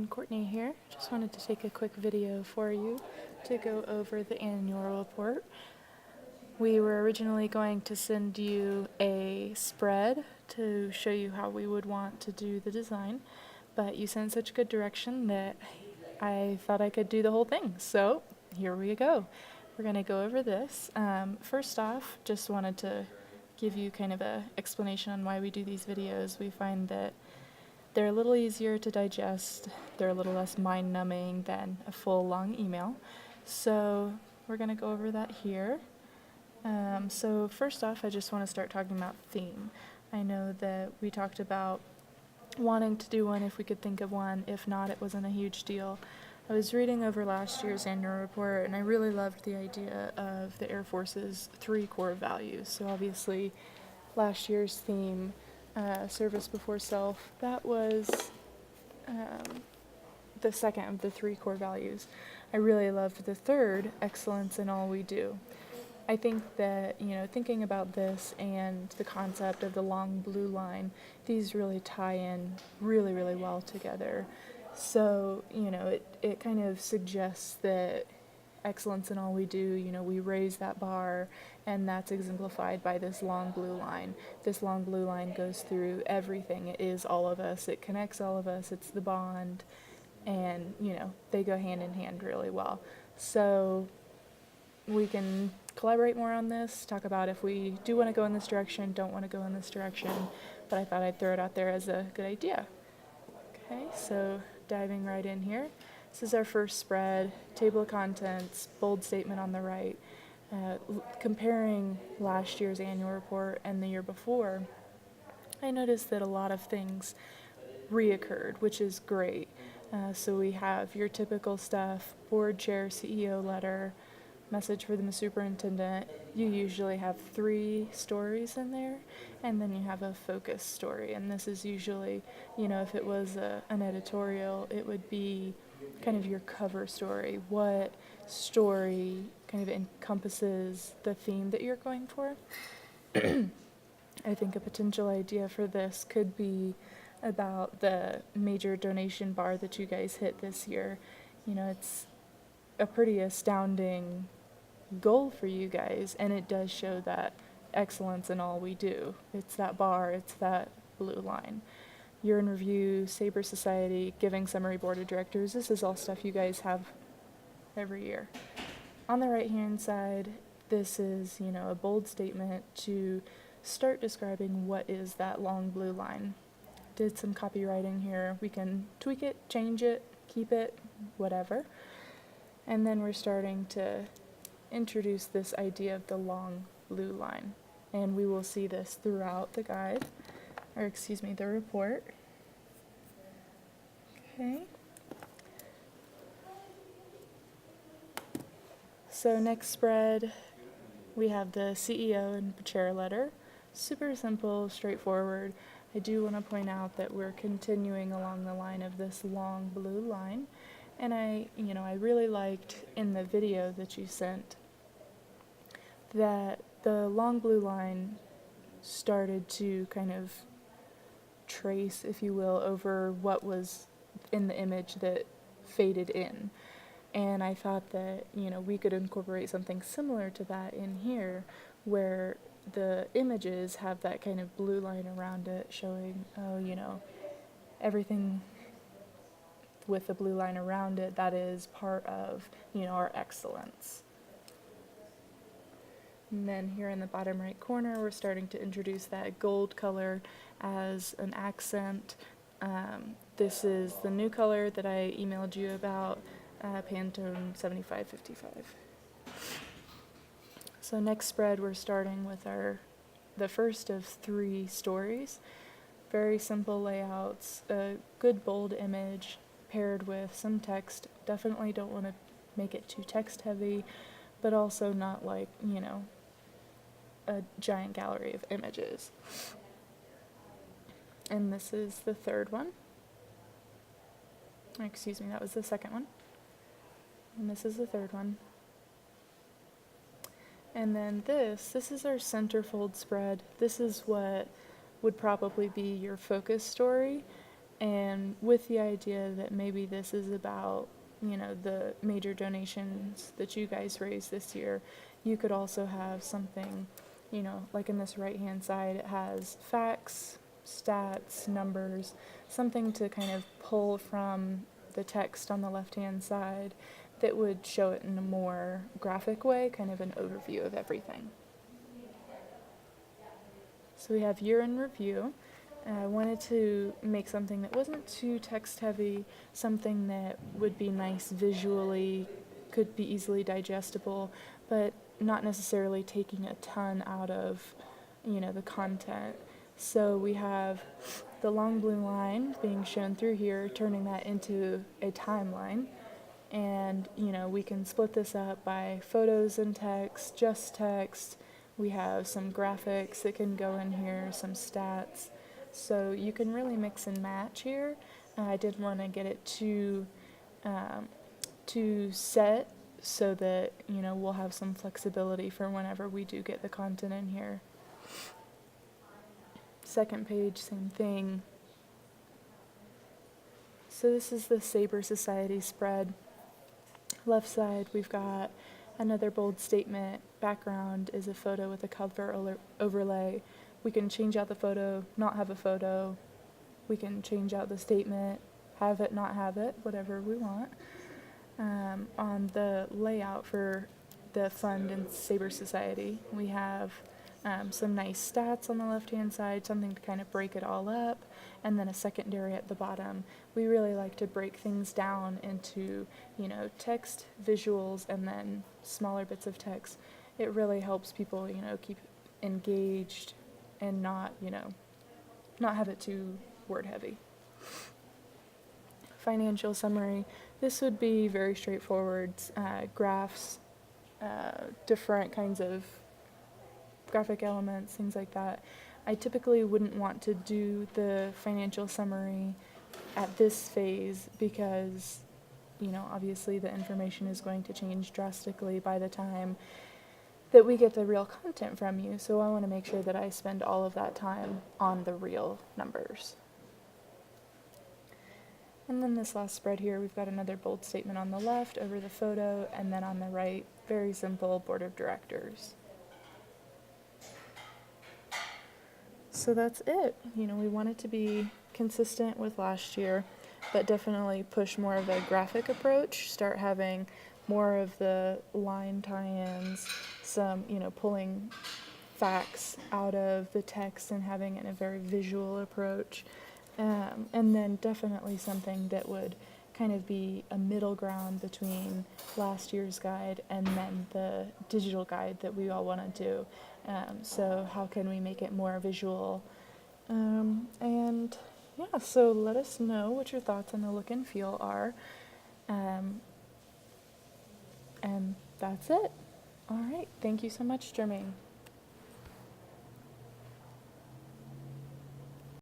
Courtney here. Just wanted to take a quick video for you to go over the annual report. We were originally going to send you a spread to show you how we would want to do the design, but you sent such good direction that I thought I could do the whole thing. So here we go. We're going to go over this. First off, just wanted to give you kind of a explanation on why we do these videos. We find that they're a little easier to digest, they're a little less mind-numbing than a full long email. So we're going to go over that here. So first off, I just want to start talking about theme. I know that we talked about wanting to do one if we could think of one. If not, it wasn't a huge deal. I was reading over last year's annual report, and I really loved the idea of the Air Force's 3 core values. So obviously, last year's theme, service before self, that was the second of the 3 core values. I really loved the third, excellence in all we do. I think that, thinking about this and the concept of the long blue line, these really tie in really, really well together. So, it kind of suggests that excellence in all we do, we raise that bar, and that's exemplified by this long blue line. This long blue line goes through everything. It is all of us. It connects all of us. It's the bond, and, they go hand in hand really well. So we can collaborate more on this, talk about if we do want to go in this direction, don't want to go in this direction, but I thought I'd throw it out there as a good idea. Okay, so diving right in here. This is our first spread, table of contents, bold statement on the right. Comparing last year's annual report and the year before, I noticed that a lot of things reoccurred, which is great. So we have your typical stuff, board chair, CEO letter, message for the superintendent. You usually have 3 stories in there, and then you have a focus story. And this is usually, if it was an editorial, it would be kind of your cover story. What story kind of encompasses the theme that you're going for? I think a potential idea for this could be about the major donation bar that you guys hit this year. It's a pretty astounding goal for you guys, and it does show that excellence in all we do. It's that bar, it's that blue line. Year in review, Sabre Society, giving summary board of directors, this is all stuff you guys have every year. On the right hand side, this is, a bold statement to start describing what is that long blue line. Did some copywriting here. We can tweak it, change it, keep it, whatever. And then we're starting to introduce this idea of the long blue line. And we will see this throughout the guide, the report. Okay. So next spread, we have the CEO and chair letter. Super simple, straightforward. I do want to point out that we're continuing along the line of this long blue line. And I really liked in the video that you sent that the long blue line started to kind of trace, if you will, over what was in the image that faded in. And I thought that, we could incorporate something similar to that in here, where the images have that kind of blue line around it showing, everything with the blue line around it, that is part of, our excellence. And then here in the bottom right corner, we're starting to introduce that gold color as an accent. This is the new color that I emailed you about, Pantone 7555. So next spread, we're starting with the first of 3 stories. Very simple layouts, a good bold image paired with some text. Definitely don't want to make it too text heavy, but also not like, a giant gallery of images. And this is the third one. That was the second one. And this is the third one. And then this is our centerfold spread. This is what would probably be your focus story. And with the idea that maybe this is about, the major donations that you guys raised this year, you could also have something, like in this right-hand side, it has facts, stats, numbers, something to kind of pull from the text on the left-hand side that would show it in a more graphic way, kind of an overview of everything. So we have year in review. I wanted to make something that wasn't too text heavy, something that would be nice visually, could be easily digestible, but not necessarily taking a ton out of, the content. So we have the long blue line being shown through here, turning that into a timeline. And, we can split this up by photos and text, just text. We have some graphics that can go in here, some stats. So you can really mix and match here. I didn't want to get it too set so that, we'll have some flexibility for whenever we do get the content in here. Second page, same thing. So this is the Sabre Society spread. Left side, we've got another bold statement. Background is a photo with a color overlay. We can change out the photo, not have a photo. We can change out the statement, have it, not have it, whatever we want. On the layout for the fund and Sabre Society, we have some nice stats on the left-hand side, something to kind of break it all up, and then a secondary at the bottom. We really like to break things down into, text, visuals, and then smaller bits of text. It really helps people, keep engaged and not have it too word heavy. Financial summary. This would be very straightforward, graphs, different kinds of graphic elements, things like that. I typically wouldn't want to do the financial summary at this phase because, obviously the information is going to change drastically by the time that we get the real content from you. So I want to make sure that I spend all of that time on the real numbers. And then this last spread here, we've got another bold statement on the left over the photo, and then on the right, very simple board of directors. So that's it. We want it to be consistent with last year, but definitely push more of a graphic approach, start having more of the line tie-ins, some, pulling facts out of the text and having it in a very visual approach. And then definitely something that would kind of be a middle ground between last year's guide and then the digital guide that we all want to do. So how can we make it more visual? And yeah, so let us know what your thoughts on the look and feel are. And that's it. All right. Thank you so much, Jermaine.